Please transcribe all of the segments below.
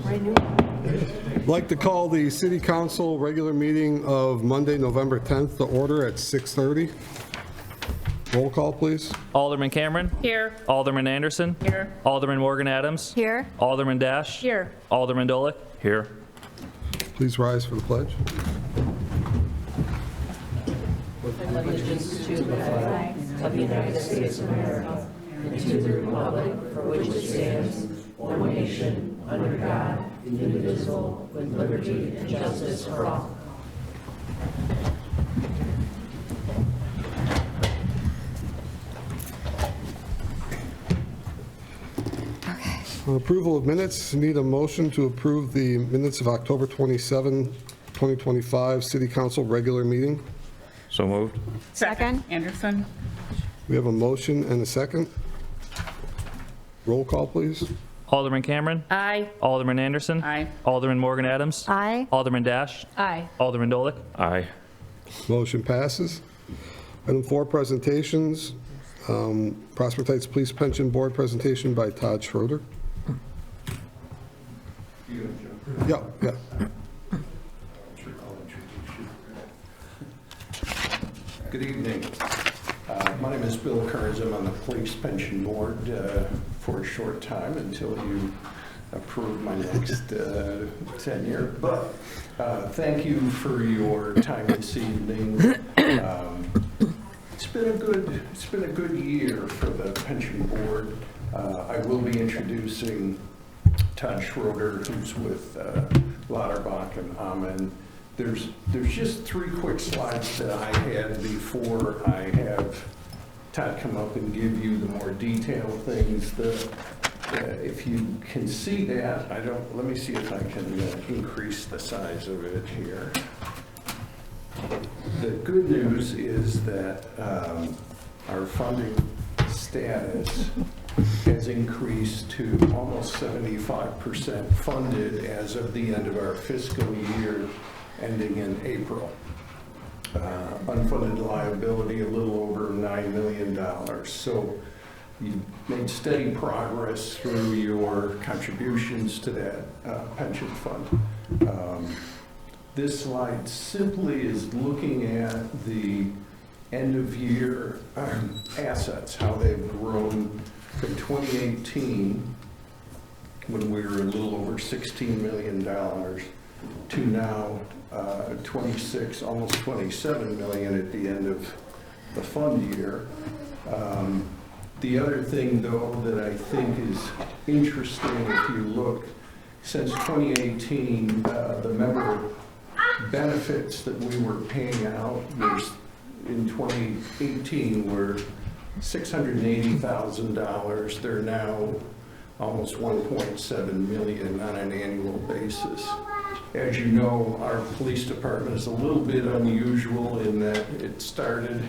I'd like to call the City Council regular meeting of Monday, November 10th to order at 6:30. Roll call, please. Alderman Cameron. Here. Alderman Anderson. Here. Alderman Morgan Adams. Here. Alderman Dash. Here. Alderman Dolick. Here. Please rise for the pledge. Allegiance to the flag of the United States of America and to the republic for which it stands, one nation, under God, indivisible, with liberty and justice for all. Approval of minutes. Need a motion to approve the minutes of October 27, 2025 City Council regular meeting. So moved. Second. Anderson. We have a motion and a second. Roll call, please. Alderman Cameron. Aye. Alderman Anderson. Aye. Alderman Morgan Adams. Aye. Alderman Dash. Aye. Alderman Dolick. Aye. Motion passes. Item 4, presentations. Prospect Heights Police Pension Board presentation by Todd Schroeder. Yeah. Good evening. My name is Bill Kearns. I'm on the Police Pension Board for a short time until you approve my next tenure. But thank you for your time this evening. It's been a good year for the Pension Board. I will be introducing Todd Schroeder, who's with Lauterbach and Amen. There's just 3 quick slides that I had before I have Todd come up and give you the more detailed things. If you can see that, let me see if I can increase the size of it here. The good news is that our funding status has increased to almost 75% funded as of the end of our fiscal year ending in April. Unfunded liability a little over $9 million. So you've made steady progress through your contributions to that pension fund. This slide simply is looking at the end of year assets, how they've grown from 2018, when we were a little over $16 million, to now 26, almost 27 million at the end of the fund year. The other thing, though, that I think is interesting, if you look, since 2018, the member benefits that we were paying out in 2018 were $680,000. They're now almost 1.7 million on an annual basis. As you know, our police department is a little bit unusual in that it started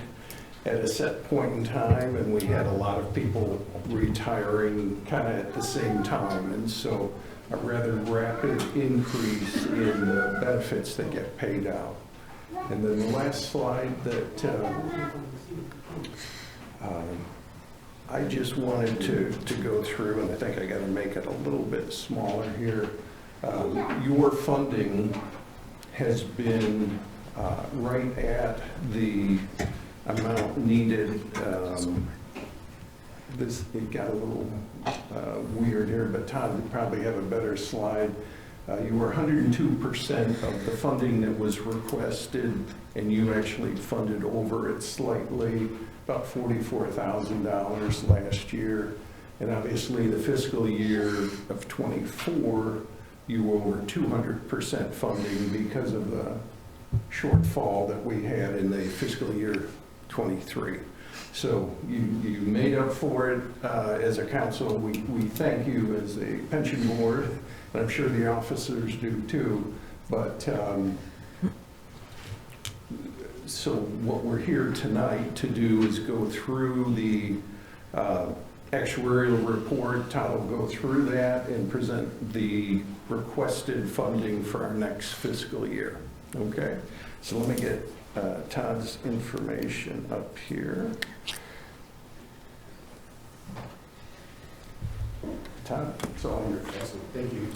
at a set point in time, and we had a lot of people retiring kind of at the same time, and so a rather rapid increase in the benefits that get paid out. And then the last slide that I just wanted to go through, and I think I got to make it a little bit smaller here. Your funding has been right at the amount needed. It got a little weird here, but Todd would probably have a better slide. You were 102% of the funding that was requested, and you actually funded over it slightly, about $44,000 last year. And obviously the fiscal year of 24, you were over 200% funding because of the shortfall that we had in the fiscal year 23. So you made up for it as a council. We thank you as a pension board, and I'm sure the officers do too. But so what we're here tonight to do is go through the actuarial report. Todd will go through that and present the requested funding for our next fiscal year. Okay, so let me get Todd's information up here. Todd, it's all yours. Thank you.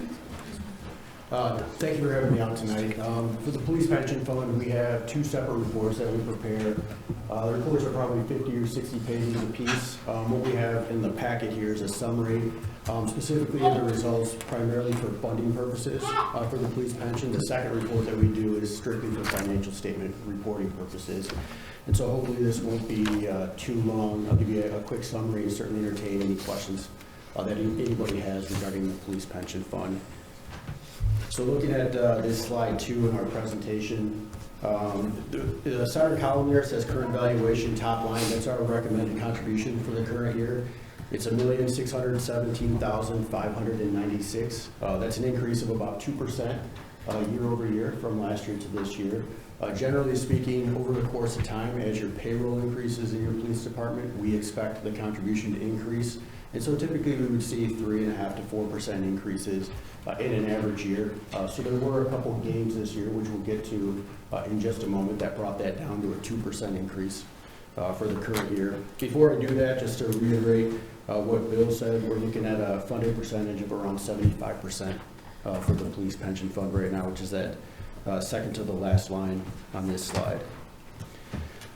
Thank you for having me out tonight. For the police pension fund, we have two separate reports that we prepared. The reports are probably 50 or 60 pages apiece. What we have in the packet here is a summary, specifically of the results primarily for funding purposes for the police pension. The second report that we do is strictly for financial statement reporting purposes. And so hopefully this won't be too long. I'll give you a quick summary and certainly entertain any questions that anybody has regarding the police pension fund. So looking at this slide 2 in our presentation, the center column there says current valuation top line. That's our recommended contribution for the current year. It's $1,617,596. That's an increase of about 2% year over year from last year to this year. Generally speaking, over the course of time, as your payroll increases in your police department, we expect the contribution to increase. And so typically we would see 3.5% to 4% increases in an average year. So there were a couple of gains this year, which we'll get to in just a moment, that brought that down to a 2% increase for the current year. Before I do that, just to reiterate what Bill said, we're looking at a funding percentage of around 75% for the police pension fund right now, which is that second to the last line on this slide.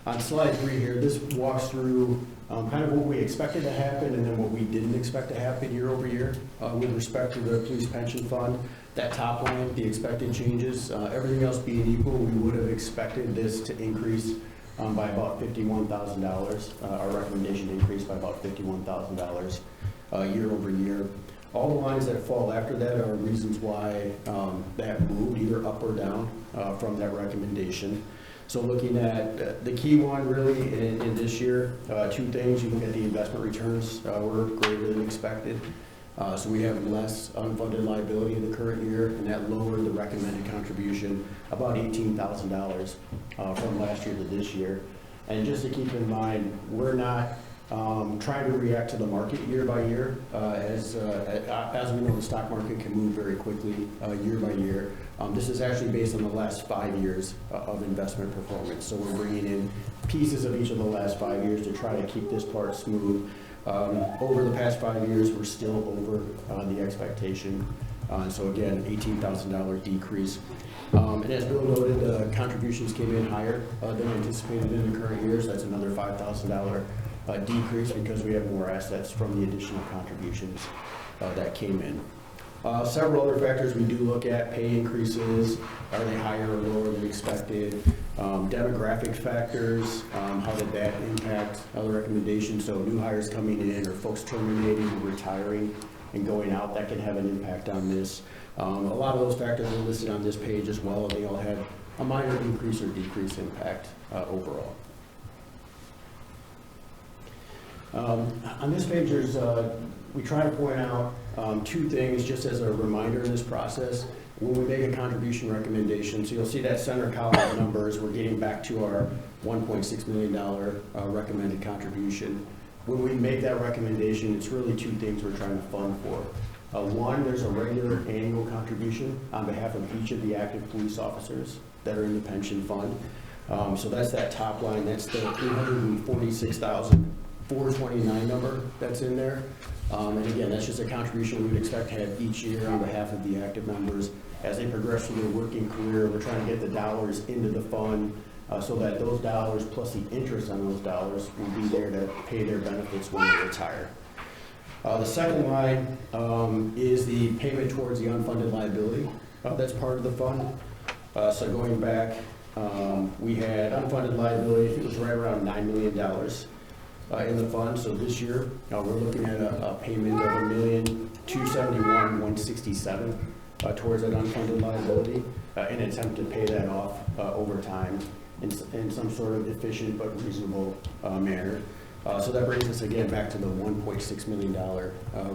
On slide 3 here, this walks through kind of what we expected to happen and then what we didn't expect to happen year over year with respect to the police pension fund. That top line, the expected changes, everything else being equal, we would have expected this to increase by about $51,000. Our recommendation increased by about $51,000 year over year. All the lines that fall after that are reasons why that moved either up or down from that recommendation. So looking at the key one really in this year, two things. You look at the investment returns were greater than expected. So we have less unfunded liability in the current year, and that lowered the recommended contribution about $18,000 from last year to this year. And just to keep in mind, we're not trying to react to the market year by year. As we know, the stock market can move very quickly year by year. This is actually based on the last 5 years of investment performance. So we're bringing in pieces of each of the last 5 years to try to keep this part smooth. Over the past 5 years, we're still over the expectation. So again, $18,000 decrease. And as Bill noted, the contributions came in higher than anticipated in the current years. That's another $5,000 decrease because we have more assets from the additional contributions that came in. Several other factors we do look at: pay increases, are they higher or lower than expected? Demographic factors, how did that impact other recommendations? So new hires coming in or folks terminating, retiring, and going out, that can have an impact on this. A lot of those factors are listed on this page as well, and they all have a minor increase or decrease impact overall. On this page, we try to point out two things just as a reminder in this process. When we make a contribution recommendation, so you'll see that center column of numbers, we're getting back to our $1.6 million recommended contribution. When we make that recommendation, it's really two things we're trying to fund for. One, there's a regular annual contribution on behalf of each of the active police officers that are in the pension fund. So that's that top line, that's the $346,429 number that's in there. And again, that's just a contribution we would expect to have each year on behalf of the active members. As they progress through their working career, we're trying to get the dollars into the fund so that those dollars plus the interest on those dollars will be there to pay their benefits when they retire. The second line is the payment towards the unfunded liability. That's part of the fund. So going back, we had unfunded liability, I think it was right around $9 million in the fund. So this year, we're looking at a payment of $1,271,167 towards that unfunded liability in an attempt to pay that off over time in some sort of efficient but reasonable manner. So that brings us again back to the $1.6 million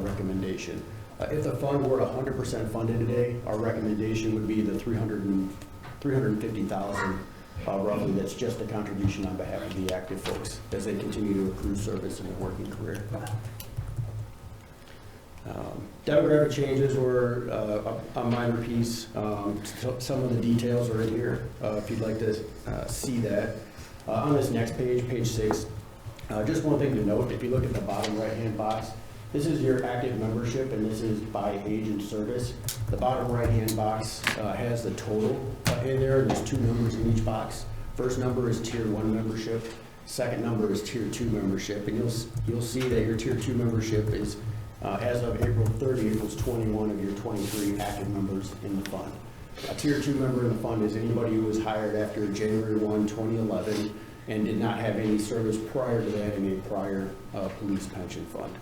recommendation. If the fund were 100% funded today, our recommendation would be the $350,000 roughly. That's just a contribution on behalf of the active folks as they continue to accrue service in their working career. Demographic changes were a minor piece. Some of the details are in here if you'd like to see that. On this next page, page 6, just one thing to note: if you look at the bottom right-hand box, This is your active membership, and this is by age and service. The bottom right-hand box has the total in there. There's 2 numbers in each box. First number is Tier 1 membership. Second number is Tier 2 membership. And you'll see that your Tier 2 membership is, as of April 30, equals 21 of your 23 active members in the fund. A Tier 2 member in the fund is anybody who was hired after January 1, 2011, and did not have any service prior to that in a prior police pension fund.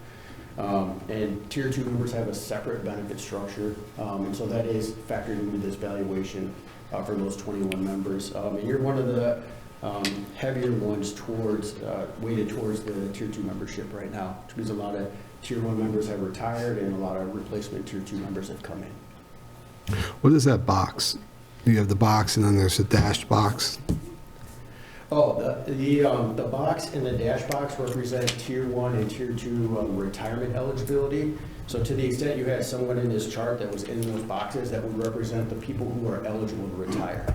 And Tier 2 members have a separate benefit structure, and so that is factored into this valuation for those 21 members. And you're one of the heavier ones towards, weighted towards the Tier 2 membership right now, which means a lot of Tier 1 members have retired and a lot of replacement Tier 2 members have come in. What is that box? You have the box and then there's a dashed box. Oh, the box and the dash box represent Tier 1 and Tier 2 retirement eligibility. So to the extent you had someone in this chart that was in those boxes, that would represent the people who are eligible to retire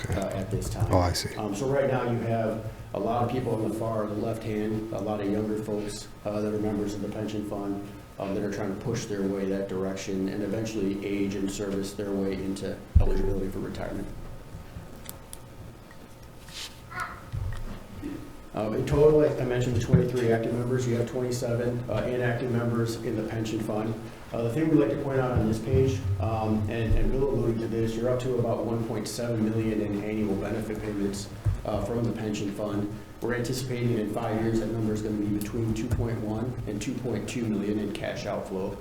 at this time. Oh, I see. So right now you have a lot of people on the far left hand, a lot of younger folks that are members of the pension fund that are trying to push their way that direction and eventually age and service their way into eligibility for retirement. In total, I mentioned the 23 active members. You have 27 inactive members in the pension fund. The thing we like to point out on this page, and Bill alluded to this, you're up to about 1.7 million in annual benefit payments from the pension fund. We're anticipating in 5 years that number is going to be between 2.1 and 2.2 million in cash outflow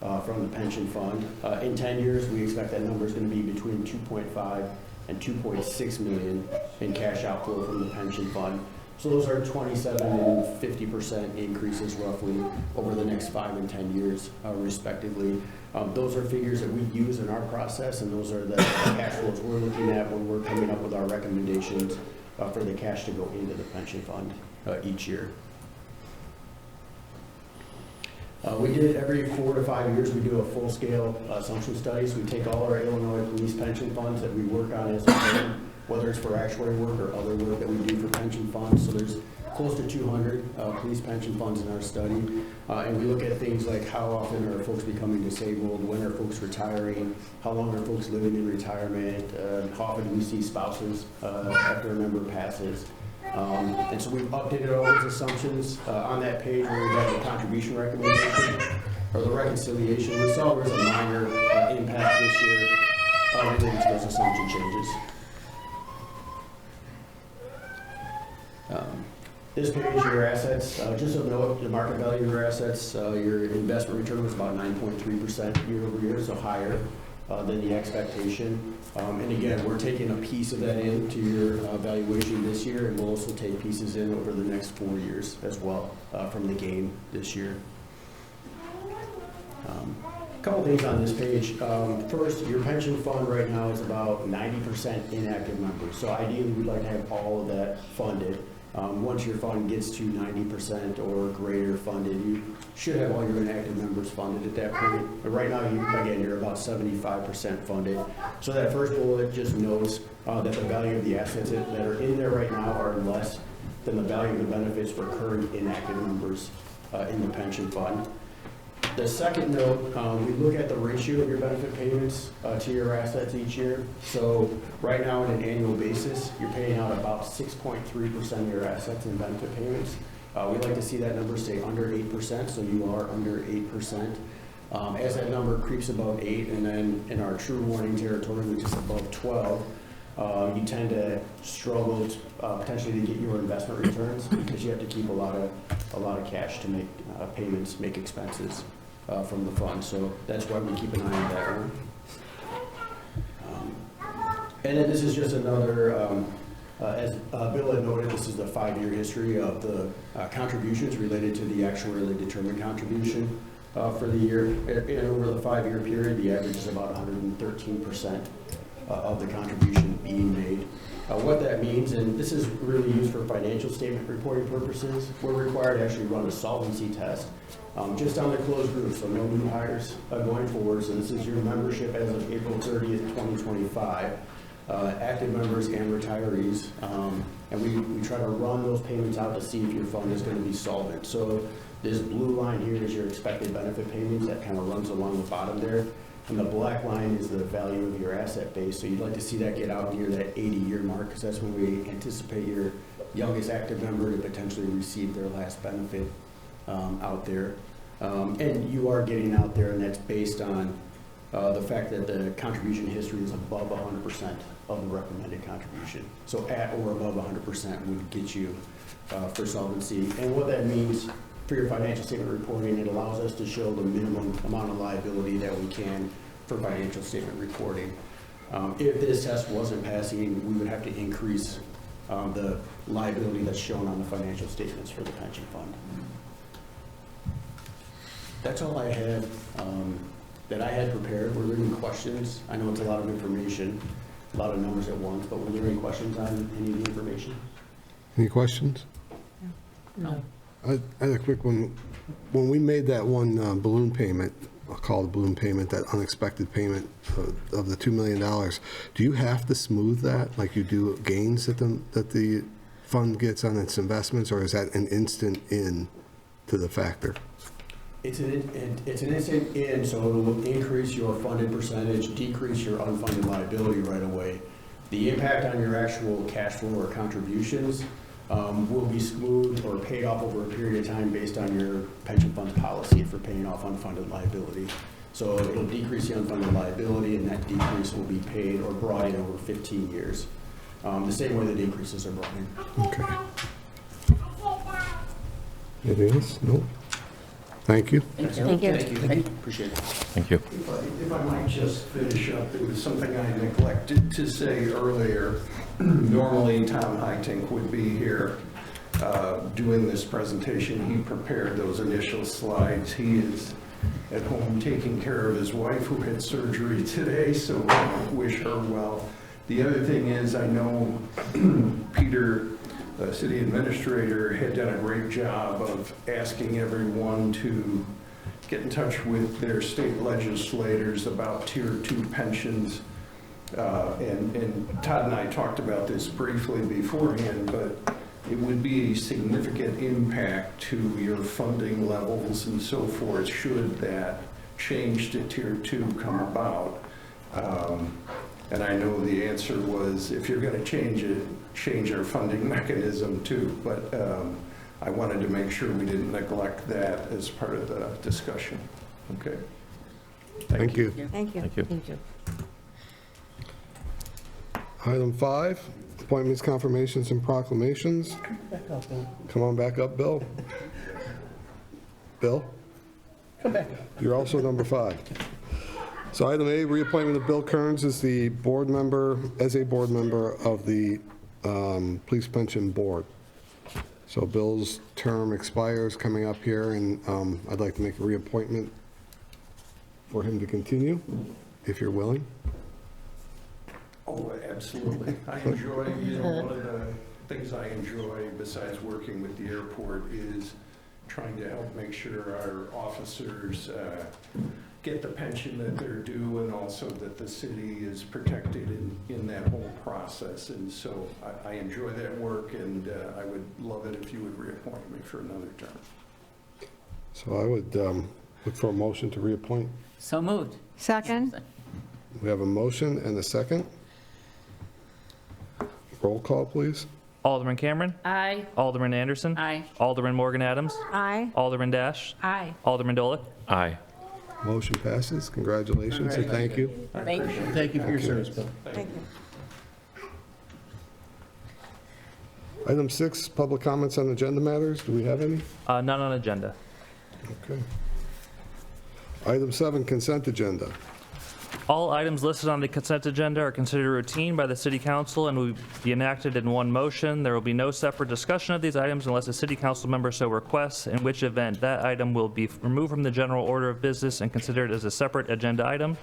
from the pension fund. In 10 years, we expect that number is going to be between 2.5 and 2.6 million in cash outflow from the pension fund. So those are 27 and 50% increases roughly over the next 5 and 10 years, respectively. Those are figures that we use in our process, and those are the cash flows we're looking at when we're coming up with our recommendations for the cash to go into the pension fund each year. We did every 4 to 5 years, we do a full-scale assumption study. So we take all our Illinois police pension funds that we work on as a firm, whether it's for actuary work or other work that we do for pension funds. So there's close to 200 police pension funds in our study. And we look at things like how often are folks becoming disabled, when are folks retiring, how long are folks living in retirement, how often do we see spouses after a member passes. And so we've updated all those assumptions on that page where we have the contribution recommendation or the reconciliation. We saw there was a minor impact this year related to those assumption changes. This page, your assets, just so note, the market value of your assets, your investment return was about 9.3% year over year, so higher than the expectation. And again, we're taking a piece of that into your valuation this year, and we'll also take pieces in over the next 4 years as well from the gain this year. A couple things on this page. First, your pension fund right now is about 90% inactive members. So ideally, we'd like to have all of that funded. Once your fund gets to 90% or greater funded, you should have all your inactive members funded at that point. But right now, you're about 75% funded. So that first bullet just notes that the value of the assets that are in there right now are less than the value of the benefits for current inactive members in the pension fund. The second note, we look at the ratio of your benefit payments to your assets each year. So right now on an annual basis, you're paying out about 6.3% of your assets in benefit payments. We like to see that number stay under 8%, so you are under 8%. As that number creeps above 8, and then in our true warning territory, which is above 12, you tend to struggle potentially to get your investment returns because you have to keep a lot of cash to make payments, make expenses from the fund. So that's why we keep an eye on that one. And then this is just another, as Bill had noted, this is the 5-year history of the contributions related to the actuarially determined contribution for the year. And over the 5-year period, the average is about 113% of the contribution being made. What that means, and this is really used for financial statement reporting purposes, we're required to actually run a solvency test just on the closed group, so no new hires going forward. So this is your membership as of April 30th, 2025, active members and retirees. And we try to run those payments out to see if your fund is going to be solvent. So This blue line here is your expected benefit payments that kind of runs along the bottom there. And the black line is the value of your asset base. So you'd like to see that get out near that 80-year mark, because that's when we anticipate your youngest active member to potentially receive their last benefit out there. And you are getting out there, and that's based on the fact that the contribution history is above 100% of the recommended contribution. So at or above 100% would get you for solvency. And what that means for your financial statement reporting, it allows us to show the minimum amount of liability that we can for financial statement reporting. If this test wasn't passing, we would have to increase the liability that's shown on the financial statements for the pension fund. That's all I had that I had prepared. Were there any questions? I know it's a lot of information, a lot of numbers at once, but were there any questions on any of the information? Any questions? No. I had a quick one. When we made that one balloon payment, I'll call it a balloon payment, that unexpected payment of the $2 million, do you have to smooth that like you do gains that the fund gets on its investments, or is that an instant in to the factor? It's an instant in, so it will increase your funded percentage, decrease your unfunded liability right away. The impact on your actual cash flow or contributions will be smoothed or paid off over a period of time based on your pension fund's policy for paying off unfunded liability. So it'll decrease the unfunded liability, and that decrease will be paid or brought in over 15 years. The same way the increases are brought in. Okay. Anything else? No? Thank you. Thank you. Thank you. Appreciate it. Thank you. If I might just finish up, it was something I neglected to say earlier. Normally, Tom Hytink would be here doing this presentation. He prepared those initial slides. He is at home taking care of his wife who had surgery today, so wish her well. The other thing is, I know Peter, the city administrator, had done a great job of asking everyone to get in touch with their state legislators about Tier 2 pensions. And Todd and I talked about this briefly beforehand, but it would be a significant impact to your funding levels and so forth should that change to Tier 2 come about. And I know the answer was, if you're going to change it, change our funding mechanism too. But I wanted to make sure we didn't neglect that as part of the discussion. Okay. Thank you. Thank you. Thank you. Thank you. Item 5, appointments, confirmations, and proclamations. Come on back up, Bill. Bill? Come back up. You're also number 5. So item A, reappointment of Bill Kearns as a board member of the Police Pension Board. So Bill's term expires coming up here, and I'd like to make a reappointment for him to continue, if you're willing. Oh, absolutely. I enjoy, one of the things I enjoy besides working with the airport is trying to help make sure our officers get the pension that they're due, and also that the city is protected in that whole process. And so I enjoy that work, and I would love it if you would reappoint me for another term. So I would look for a motion to reappoint. So moved. Second? We have a motion and a second. Roll call, please. Alderman Cameron. Aye. Alderman Anderson. Aye. Alderman Morgan Adams. Aye. Alderman Dash. Aye. Alderman Dolick. Aye. Motion passes. Congratulations and thank you. Thank you. Thank you for your service, Bill. Thank you. Item 6, public comments on agenda matters. Do we have any? None on agenda. Okay. Item 7, consent agenda. All items listed on the consent agenda are considered routine by the city council and will be enacted in one motion. There will be no separate discussion of these items unless a city council member so requests, in which event that item will be removed from the general order of business and considered as a separate agenda item.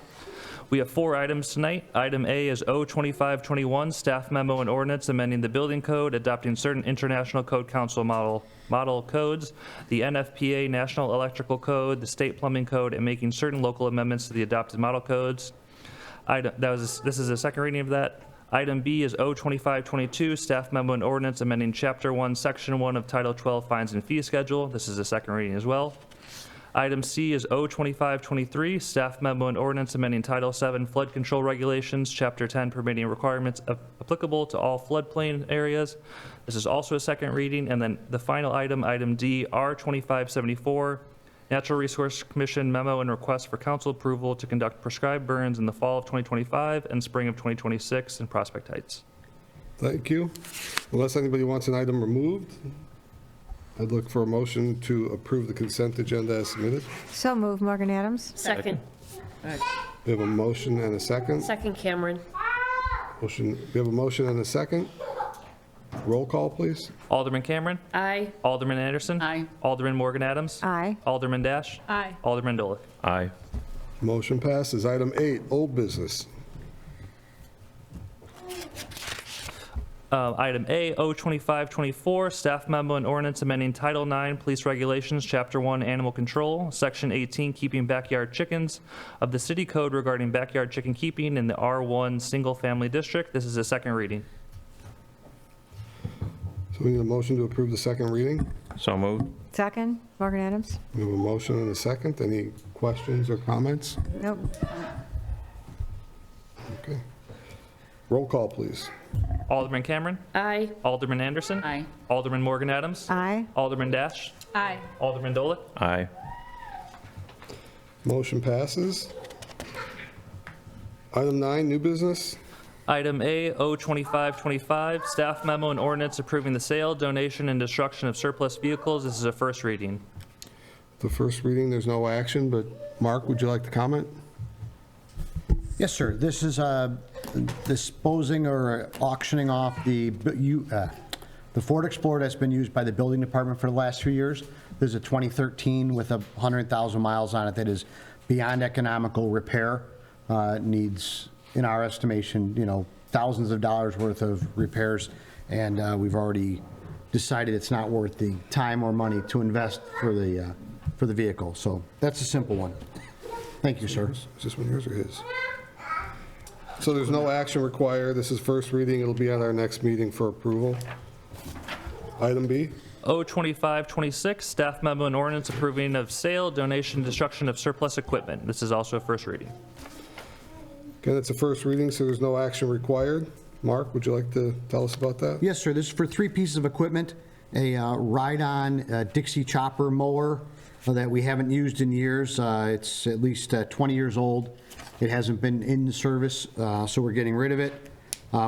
We have 4 items tonight. Item A is O2521, staff memo and ordinance amending the building code, adopting certain international code council model codes, the NFPA National Electrical Code, the state plumbing code, and making certain local amendments to the adopted model codes. This is a second reading of that. Item B is O2522, staff memo and ordinance amending Chapter 1, Section 1 of Title 12 Fines and Fee Schedule. This is a second reading as well. Item C is O2523, staff memo and ordinance amending Title 7 Flood Control Regulations, Chapter 10 permitting requirements applicable to all floodplain areas. This is also a second reading. And then the final item, item D, R2574, Natural Resource Commission memo and request for council approval to conduct prescribed burns in the fall of 2025 and spring of 2026 in Prospect Heights. Thank you. Unless anybody wants an item removed, I'd look for a motion to approve the consent agenda as submitted. So moved, Morgan Adams. Second. We have a motion and a second. Second, Cameron. We have a motion and a second. Roll call, please. Alderman Cameron. Aye. Alderman Anderson. Aye. Alderman Morgan Adams. Aye. Alderman Dash. Aye. Alderman Dolick. Aye. Motion passes. Item 8, old business. Item A, O2524, staff memo and ordinance amending Title 9 Police Regulations, Chapter 1 Animal Control, Section 18 Keeping Backyard Chickens of the City Code regarding backyard chicken keeping in the R1 Single Family District. This is a second reading. So we need a motion to approve the second reading. So moved. Second, Morgan Adams. We have a motion and a second. Any questions or comments? Nope. Okay. Roll call, please. Alderman Cameron. Aye. Alderman Anderson. Aye. Alderman Morgan Adams. Aye. Alderman Dash. Aye. Alderman Dolick. Aye. Motion passes. Item 9, new business. Item A, O2525, staff memo and ordinance approving the sale, donation, and destruction of surplus vehicles. This is a first reading. The first reading, there's no action, but Mark, would you like to comment? Yes, sir. This is disposing or auctioning off the Ford Explorer that's been used by the building department for the last 3 years. There's a 2013 with 100,000 miles on it that is beyond economical repair. It needs, in our estimation, thousands of dollars worth of repairs, and we've already decided it's not worth the time or money to invest for the vehicle. So that's a simple one. Thank you, sir. Is this one yours or his? So there's no action required. This is first reading. It'll be at our next meeting for approval. Item B. O2526, staff memo and ordinance approving of sale, donation, destruction of surplus equipment. This is also a first reading. Again, it's a first reading, so there's no action required. Mark, would you like to tell us about that? Yes, sir. This is for 3 pieces of equipment: a ride-on Dixie chopper mower that we haven't used in years. It's at least 20 years old. It hasn't been in service, so we're getting rid of it.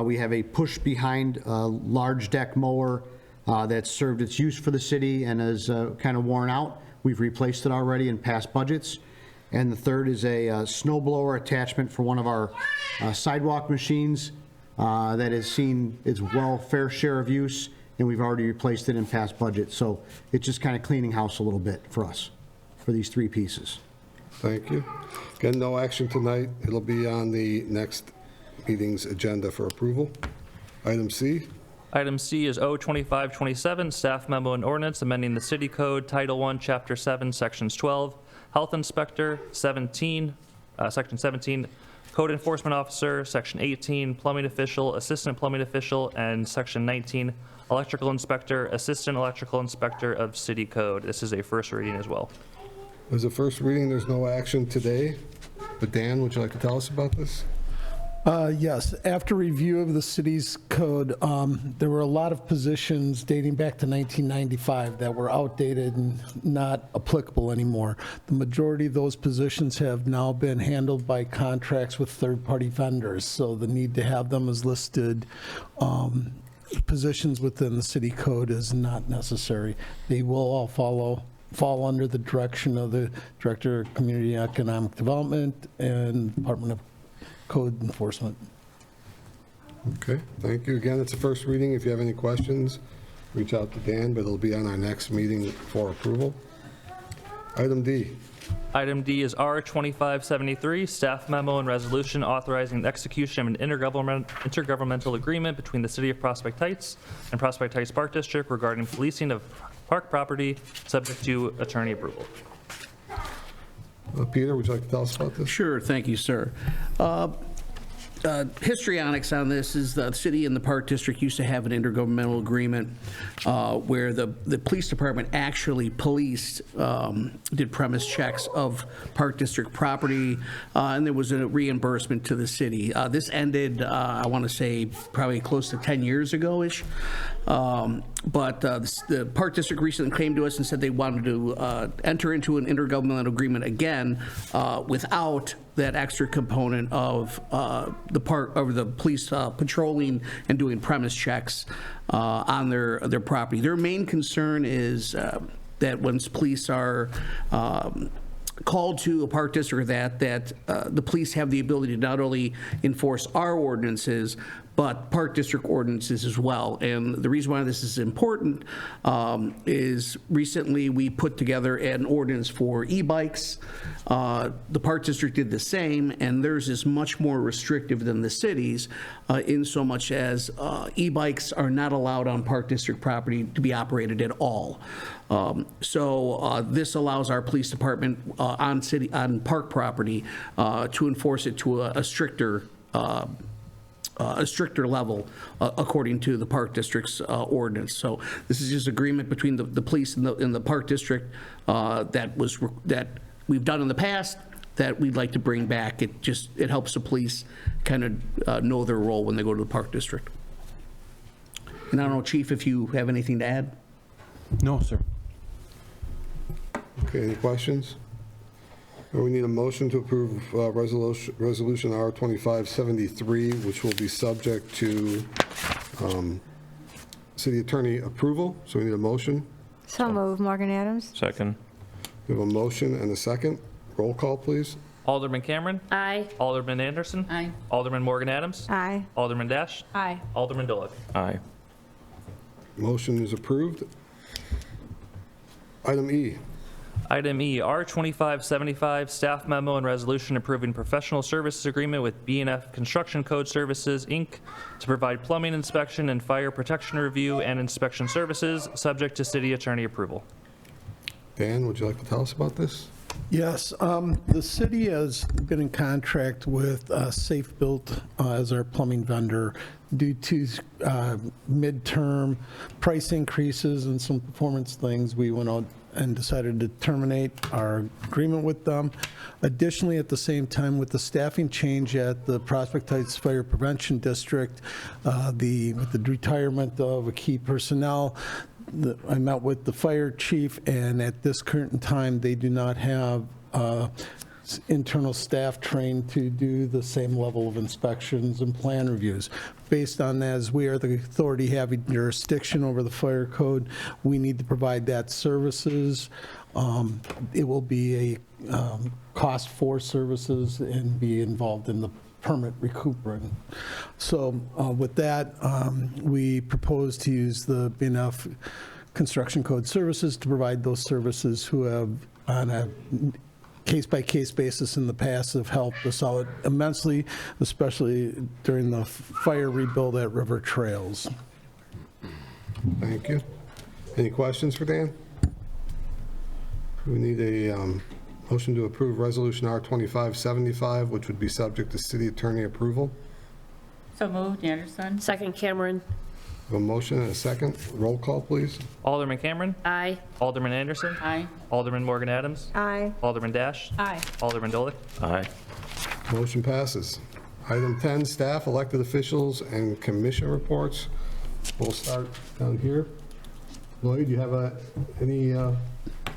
We have a push-behind large deck mower that's served its use for the city and is kind of worn out. We've replaced it already in past budgets. And the third is a snow blower attachment for one of our sidewalk machines that has seen its fair share of use, and we've already replaced it in past budgets. So it's just kind of cleaning house a little bit for us for these 3 pieces. Thank you. Again, no action tonight. It'll be on the next meeting's agenda for approval. Item C. Item C is O2527, staff memo and ordinance amending the City Code, Title 1, Chapter 7, Sections 12, Health Inspector, 17, Section 17, Code Enforcement Officer, Section 18, Plumbing Official, Assistant Plumbing Official, and Section 19, Electrical Inspector, Assistant Electrical Inspector of City Code. This is a first reading as well. As a first reading, there's no action today. But Dan, would you like to tell us about this? Yes, after review of the city's code, there were a lot of positions dating back to 1995 that were outdated and not applicable anymore. The majority of those positions have now been handled by contracts with third-party vendors, so the need to have them as listed positions within the city code is not necessary. They will all fall under the direction of the Director of Community and Economic Development and Department of Code Enforcement. Okay, thank you. Again, it's a first reading. If you have any questions, reach out to Dan, but it'll be on our next meeting for approval. Item D. Item D is R2573, staff memo and resolution authorizing the execution of an intergovernmental agreement between the City of Prospect Heights and Prospect Heights Park District regarding leasing of park property, subject to attorney approval. Peter, would you like to tell us about this? Sure, thank you, sir. histrionics on this is the city and the Park District used to have an intergovernmental agreement where the police department actually policed, did premise checks of Park District property, and there was a reimbursement to the city. This ended, I want to say, probably close to 10 years ago-ish. But the Park District recently came to us and said they wanted to enter into an intergovernmental agreement again without that extra component of the police patrolling and doing premise checks on their property. Their main concern is that when police are called to a park district that the police have the ability to not only enforce our ordinances, but park district ordinances as well. And the reason why this is important is recently we put together an ordinance for e-bikes. The park district did the same, and theirs is much more restrictive than the city's in so much as e-bikes are not allowed on park district property to be operated at all. So this allows our police department on park property to enforce it to a stricter level according to the Park District's ordinance. So this is just agreement between the police and the Park District that we've done in the past that we'd like to bring back. It helps the police kind of know their role when they go to the Park District. And I don't know, Chief, if you have anything to add? No, sir. Okay, any questions? We need a motion to approve Resolution R2573, which will be subject to city attorney approval. So we need a motion. So moved, Morgan Adams. Second. We have a motion and a second. Roll call, please. Alderman Cameron. Aye. Alderman Anderson. Aye. Alderman Morgan Adams. Aye. Alderman Dash. Aye. Alderman Dolick. Aye. Motion is approved. Item E. Item E, R2575, staff memo and resolution approving professional services agreement with B&F Construction Code Services, Inc. to provide plumbing inspection and fire protection review and inspection services, subject to city attorney approval. Dan, would you like to tell us about this? Yes, the city has been in contract with Safe Built as our plumbing vendor due to midterm price increases and some performance things. We went out and decided to terminate our agreement with them. Additionally, at the same time, with the staffing change at the Prospect Heights Fire Prevention District, with the retirement of a key personnel, I met with the fire chief, and at this current time, they do not have internal staff trained to do the same level of inspections and plan reviews. Based on that, as we are the authority having jurisdiction over the fire code, we need to provide that services. It will be a cost for services and be involved in the permit recoupment. So with that, we propose to use the BNF Construction Code Services to provide those services who have, on a case-by-case basis in the past, have helped us out immensely, especially during the fire rebuild at River Trails. Thank you. Any questions for Dan? We need a motion to approve Resolution R2575, which would be subject to city attorney approval. So moved, Anderson. Second, Cameron. A motion and a second. Roll call, please. Alderman Cameron. Aye. Alderman Anderson. Aye. Alderman Morgan Adams. Aye. Alderman Dash. Aye. Alderman Dolick. Aye. Motion passes. Item 10, staff, elected officials, and commission reports. We'll start down here. Lloyd, do you have any?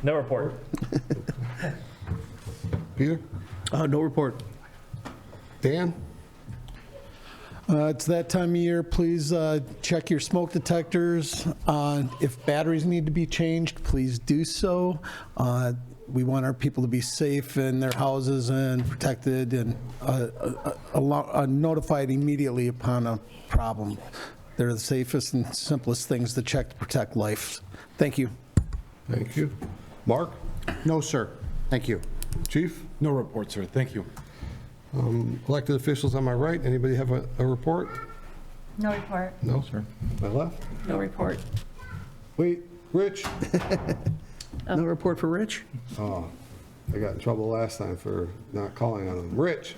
No report. Peter? No report. Dan? It's that time of year. Please check your smoke detectors. If batteries need to be changed, please do so. We want our people to be safe in their houses and protected and notified immediately upon a problem. They're the safest and simplest things to check to protect life. Thank you. Thank you. Mark? No, sir. Thank you. Chief? No report, sir. Thank you. Elected officials on my right. Anybody have a report? No report. No, Sir. my left? No report. Wait, Rich? No report for Rich? Oh, I got in trouble last time for not calling on him. Rich?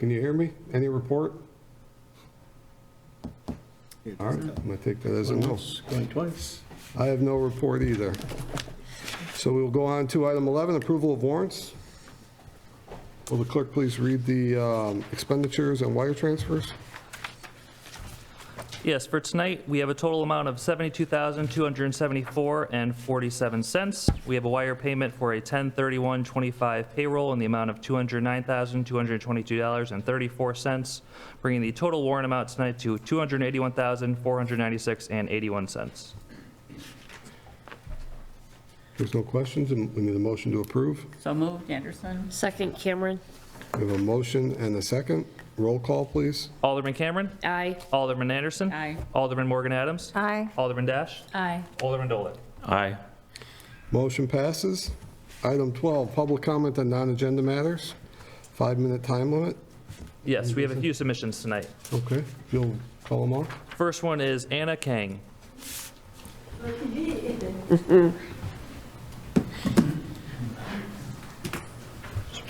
Can you hear me? Any report? All right, I'm going to take that as a no. Going twice. I have no report either. So we will go on to item 11, approval of warrants. Will the clerk please read the expenditures and wire transfers? Yes, for tonight, we have a total amount of $72,274.47. We have a wire payment for a 10/31/25 payroll in the amount of $209,222.34, bringing the total warrant amount tonight to $281,496.81. There's no questions, and we need a motion to approve. So moved, Anderson. Second, Cameron. We have a motion and a second. Roll call, please. Alderman Cameron. Aye. Alderman Anderson. Aye. Alderman Morgan Adams. Aye. Alderman Dash. Aye. Alderman Dolan. Aye. Motion passes. Item 12, public comment on non-agenda matters. 5-minute time limit. Yes, we have a few submissions tonight. Okay, you'll call them off? First one is Anna Kang.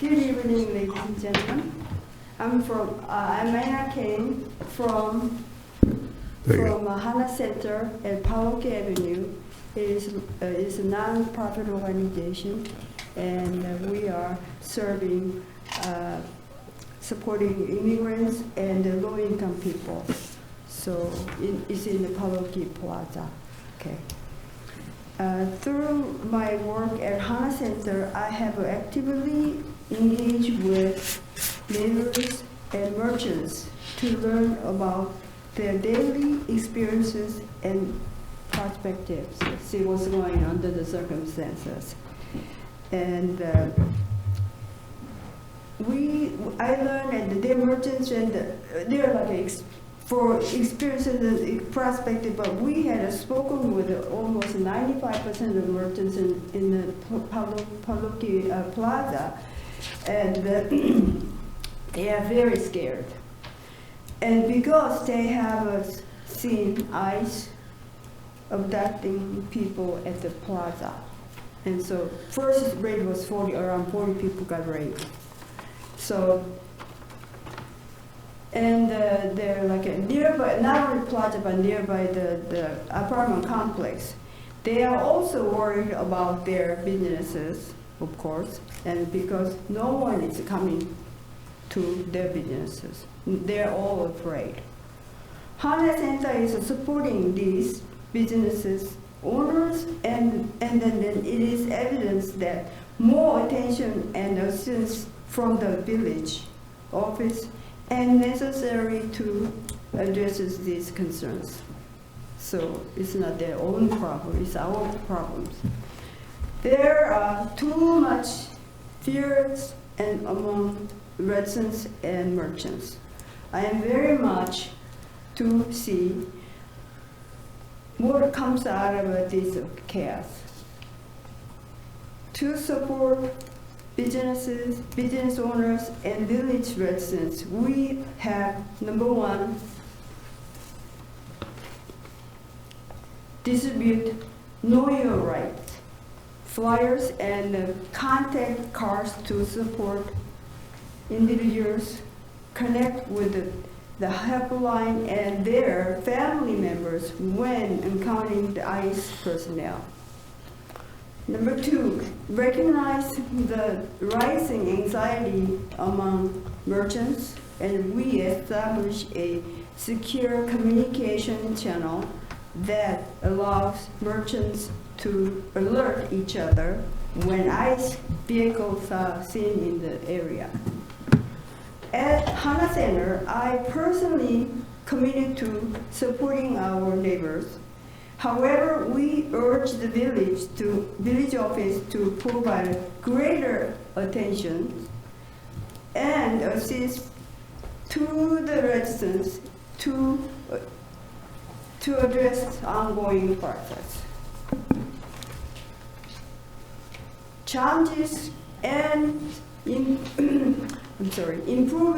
Good evening, ladies and gentlemen. I'm Anna Kane from Hana Center at Paloke Avenue. It is a non-profit organization, and we are serving, supporting immigrants and low-income people. So it's in the Paloke Plaza. Okay. Through my work at Hana Center, I have actively engaged with neighbors and merchants to learn about their daily experiences and perspectives, see what's going on under the circumstances. And I learned that their merchants and they're like for experiences and perspective, but we had spoken with almost 95% of the merchants in the Paloke Plaza, and they are very scared. And because they have seen ICE abducting people at the plaza. And so first raid was around 40 people got raped. So, and they're like nearby, not only plaza, but nearby the apartment complex. They are also worried about their businesses, of course, and because no one is coming to their businesses. They're all afraid. Hana Center is supporting these businesses owners, and then it is evidence that more attention and assistance from the village office and necessary to address these concerns. So it's not their own problem, it's our problems. There are too much fears and among residents and merchants. I am very much to see what comes out of this chaos. To support businesses, business owners, and village residents, we have, number one, distribute Know Your Rights, flyers and contact cards to support individuals, connect with the helpline and their family members when encountering the ICE personnel. Number two, recognize the rising anxiety among merchants, and we establish a secure communication channel that allows merchants to alert each other when ICE vehicles are seen in the area. At Hana Center, I personally committed to supporting our neighbors. However, we urge the village office to provide greater attention and assist to the residents to address ongoing process. Challenges and improve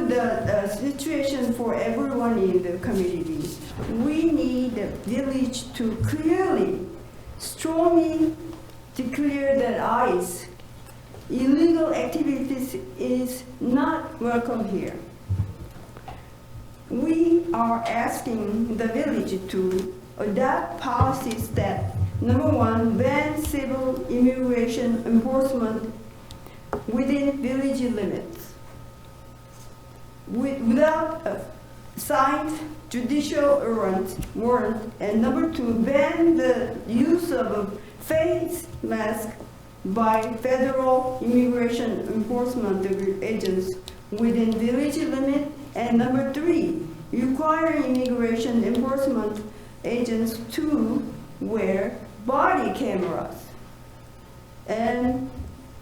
the situation for everyone in the community. We need the village to clearly, strongly declare that ICE illegal activities is not welcome here. we are asking the village to adopt policies that, number one, ban civil immigration enforcement within village limits without a signed judicial warrant, and number two, ban the use of a face mask by federal immigration enforcement agents within village limit, and number three, require immigration enforcement agents to wear body cameras and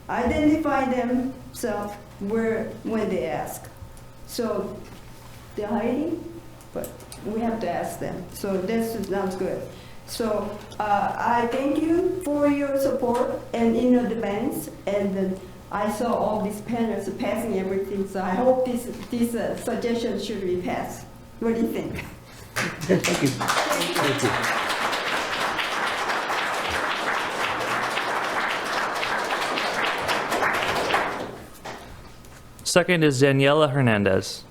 identify themselves when they ask. So they're hiding, but we have to ask them. So this sounds good. So I thank you for your support and in advance. And then I saw all these panels passing everything. So I hope this suggestion should be passed. What do you think? Thank you. Thank you. Second is Daniela Hernandez.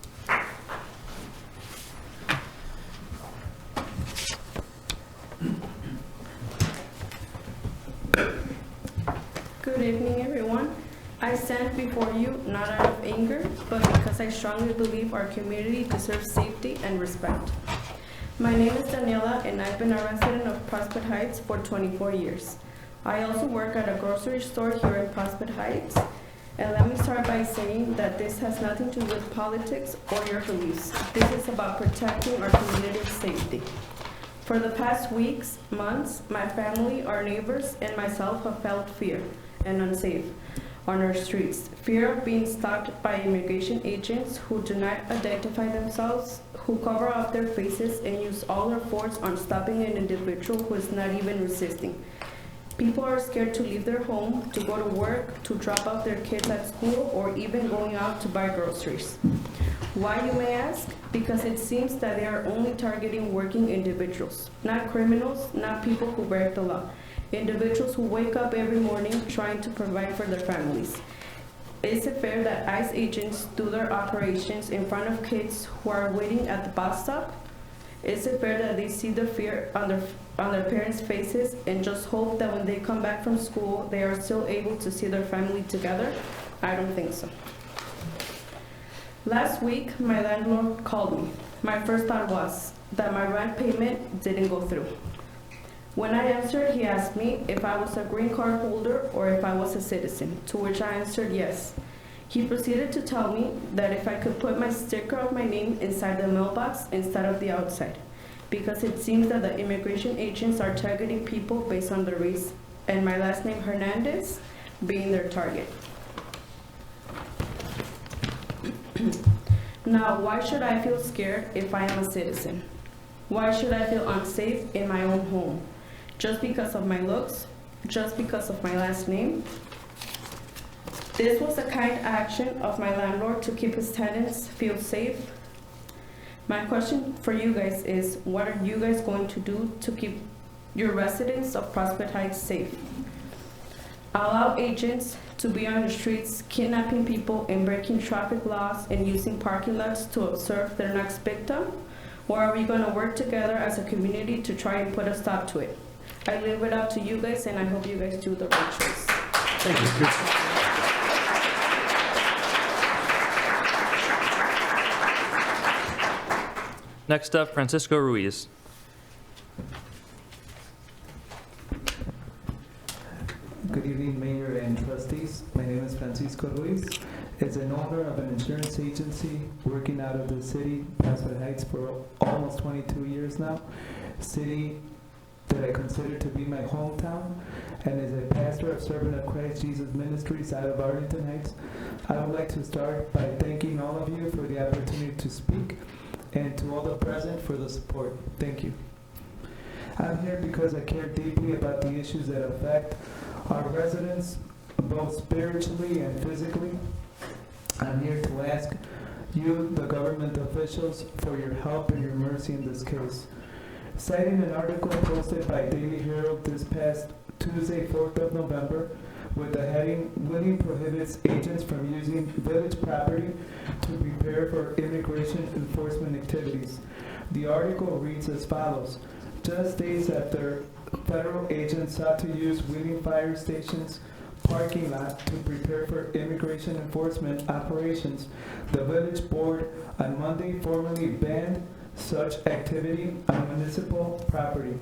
Good evening, everyone. I stand before you not out of anger, but because I strongly believe our community deserves safety and respect. My name is Daniela, and I've been a resident of Prospect Heights for 24 years. I also work at a grocery store here in Prospect Heights. And let me start by saying that this has nothing to do with politics or your beliefs. This is about protecting our community's safety. For the past weeks, months, my family, our neighbors, and myself have felt fear and unsafe on our streets. Fear of being stopped by immigration agents who do not identify themselves, who cover up their faces and use all their force on stopping an individual who is not even resisting. People are scared to leave their home, to go to work, to drop off their kids at school, or even going out to buy groceries. Why, you may ask? Because it seems that they are only targeting working individuals, not criminals, not people who break the law. Individuals who wake up every morning trying to provide for their families. Is it fair that ICE agents do their operations in front of kids who are waiting at the bus stop? Is it fair that they see the fear on their parents' faces and just hope that when they come back from school, they are still able to see their family together? I don't think so. Last week, my landlord called me. My first thought was that my rent payment didn't go through. When I answered, he asked me if I was a green card holder or if I was a citizen, to which I answered yes. He proceeded to tell me that if I could put my sticker of my name inside the mailbox instead of the outside, because it seems that the immigration agents are targeting people based on their race, and my last name Hernandez being their target. Now, why should I feel scared if I am a citizen? Why should I feel unsafe in my own home? Just because of my looks? Just because of my last name? This was a kind action of my landlord to keep his tenants feel safe. My question for you guys is, what are you guys going to do to keep your residents of Prospect Heights safe? Allow agents to be on the streets, kidnapping people and breaking traffic laws and using parking lots to observe their next victim? Or are we going to work together as a community to try and put a stop to it? I leave it up to you guys, and I hope you guys do the right choice. Thank you. Next up, Francisco Ruiz. Good evening, Mayor and trustees. My name is Francisco Ruiz. As an owner of an insurance agency working out of the city, Prospect Heights, for almost 22 years now, city that I consider to be my hometown, and as a pastor of Servant of Christ Jesus Ministries out of Arlington Heights, I would like to start by thanking all of you for the opportunity to speak, and to all the present for the support. Thank you. I'm here because I care deeply about the issues that affect our residents, both spiritually and physically. I'm here to ask you, the government officials, for your help and your mercy in this case. Citing an article posted by Daily Herald this past Tuesday, 4th of November, with the heading "Willing prohibits agents from using village property to prepare for immigration enforcement activities." The article reads as follows. Just days after federal agents sought to use Wheeling Fire Station's parking lot to prepare for immigration enforcement operations, the village board on Monday formally banned such activity on municipal property.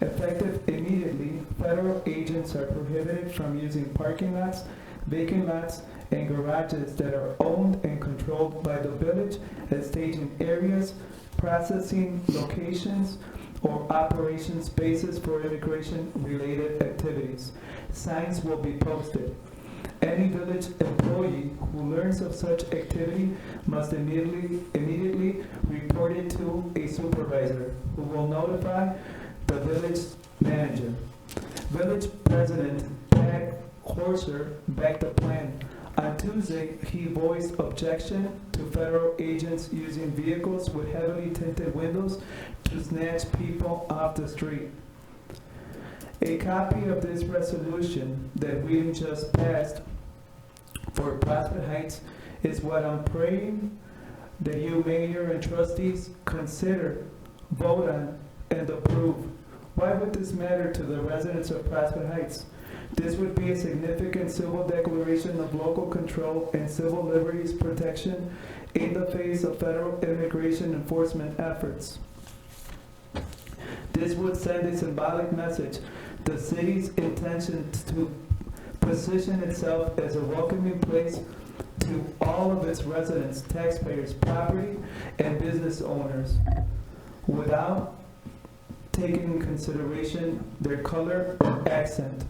Effective immediately, federal agents are prohibited from using parking lots, vacant lots, and garages that are owned and controlled by the village as staging areas, processing locations, or operation spaces for immigration-related activities. Signs will be posted. Any village employee who learns of such activity must immediately report it to a supervisor, who will notify the village manager. Village President Pat Horser backed the plan. On Tuesday, he voiced objection to federal agents using vehicles with heavily tinted windows to snatch people off the street. A copy of this resolution that we just passed for Prospect Heights is what I'm praying that you, mayor and trustees, consider, vote on, and approve. Why would this matter to the residents of Prospect Heights? This would be a significant civil declaration of local control and civil liberties protection in the face of federal immigration enforcement efforts. This would send a symbolic message. The city's intention to position itself as a welcoming place to all of its residents, taxpayers, property, and business owners, without taking in consideration their color or accent.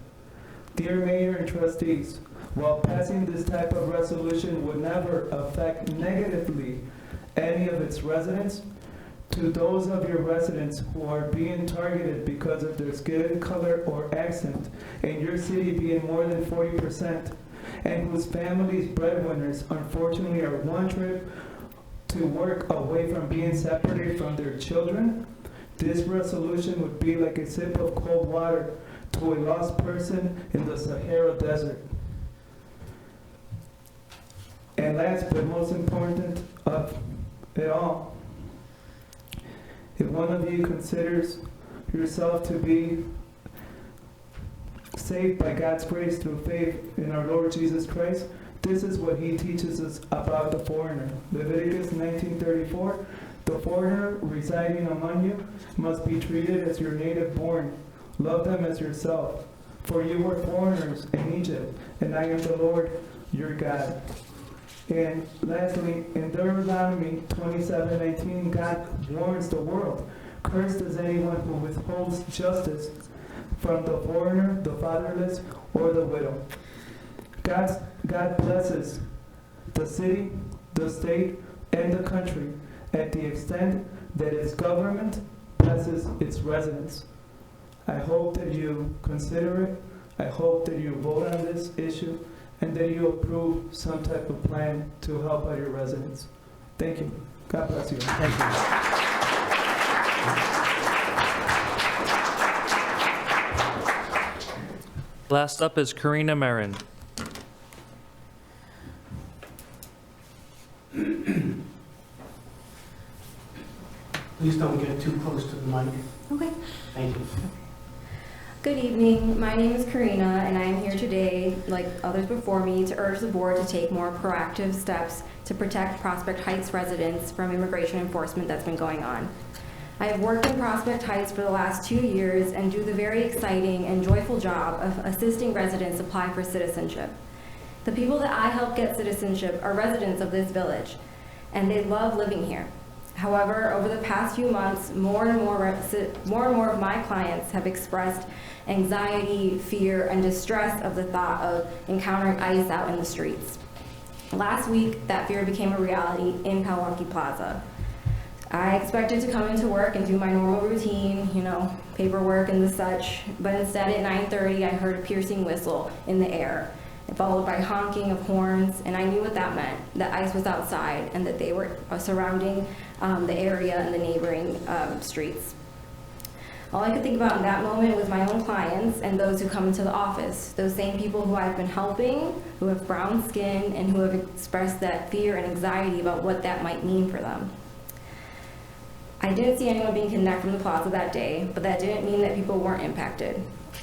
Dear Mayor and trustees, while passing this type of resolution would never affect negatively any of its residents, to those of your residents who are being targeted because of their skin color or accent, and your city being more than 40%, and whose families' breadwinners unfortunately are one trip to work away from being separated from their children, this resolution would be like a sip of cold water to a lost person in the Sahara Desert. And last but most important of it all, if one of you considers yourself to be saved by God's grace through faith in our Lord Jesus Christ, this is what he teaches us about the foreigner. Leviticus 19:34, the foreigner residing among you must be treated as your native born. Love them as yourself, for you were foreigners in Egypt, and I am the Lord your God. And lastly, in Deuteronomy 27:19, God warns the world, cursed is anyone who withholds justice from the foreigner, the fatherless, or the widow. God blesses the city, the state, and the country at the extent that its government blesses its residents. I hope that you consider it. I hope that you vote on this issue and that you approve some type of plan to help out your residents. Thank you. God bless you. Thank you. Last up is Karina Marin. Please don't get too close to the mic. Okay. Thank you. Good evening. My name is Karina, and I am here today, like others before me, to urge the board to take more proactive steps to protect Prospect Heights residents from immigration enforcement that's been going on. I have worked in Prospect Heights for the last 2 years and do the very exciting and joyful job of assisting residents apply for citizenship. The people that I help get citizenship are residents of this village, and they love living here. However, over the past few months, more and more of my clients have expressed anxiety, fear, and distress of the thought of encountering ICE out in the streets. Last week, that fear became a reality in Palwaunkee Plaza. I expected to come into work and do my normal routine, paperwork and the such, but instead at 9:30, I heard a piercing whistle in the air, followed by honking of horns, and I knew what that meant, that ICE was outside and that they were surrounding the area and the neighboring streets. All I could think about in that moment was my own clients and those who come into the office, those same people who I've been helping, who have brown skin, and who have expressed that fear and anxiety about what that might mean for them. I didn't see anyone being kidnapped from the plaza that day, but that didn't mean that people weren't impacted.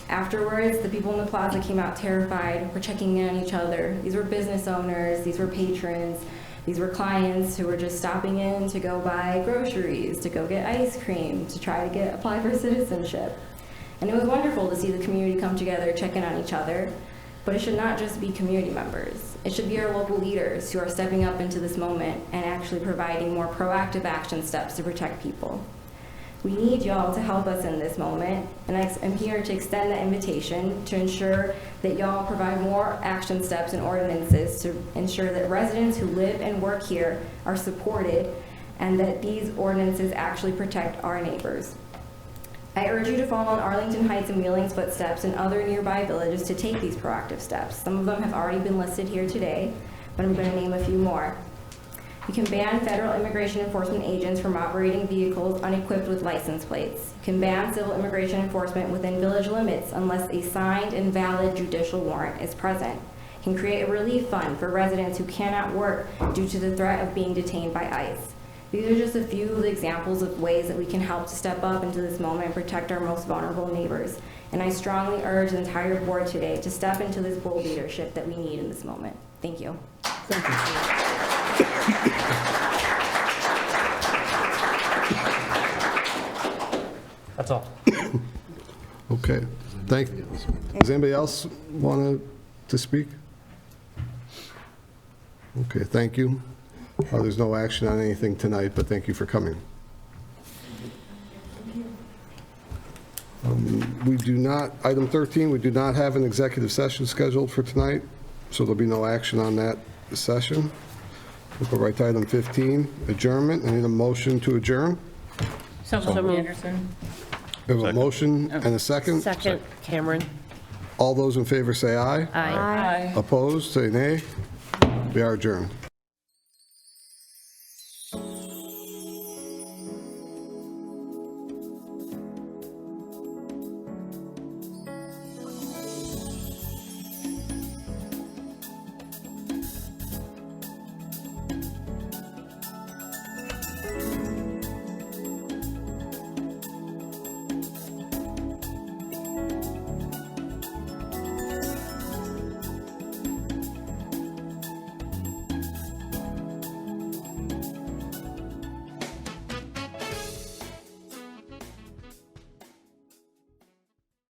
Afterwards, the people in the plaza came out terrified, were checking in on each other. These were business owners, these were patrons, these were clients who were just stopping in to go buy groceries, to go get ice cream, to try to apply for citizenship. And it was wonderful to see the community come together, check in on each other. But it should not just be community members. It should be our local leaders who are stepping up into this moment and actually providing more proactive action steps to protect people. We need y'all to help us in this moment, and I'm here to extend that invitation to ensure that y'all provide more action steps and ordinances to ensure that residents who live and work here are supported and that these ordinances actually protect our neighbors. I urge you to follow in Arlington Heights and Wheeling's footsteps and other nearby villages to take these proactive steps. Some of them have already been listed here today, but I'm going to name a few more. You can ban federal immigration enforcement agents from operating vehicles unequipped with license plates. You can ban civil immigration enforcement within village limits unless a signed and valid judicial warrant is present. You can create a relief fund for residents who cannot work due to the threat of being detained by ICE. These are just a few of the examples of ways that we can help to step up into this moment and protect our most vulnerable neighbors. And I strongly urge the entire board today to step into this bold leadership that we need in this moment. Thank you. Thank you. That's all. Okay, thank you. Does anybody else want to speak? Okay, thank you. There's no action on anything tonight, but thank you for coming. We do not, item 13, we do not have an executive session scheduled for tonight, so there'll be no action on that session. We'll go right to item 15, adjournment. I need a motion to adjourn. So moved. Anderson. We have a motion and a second. Second, Cameron. All those in favor say aye. Aye. Opposed, say nay. We are adjourned.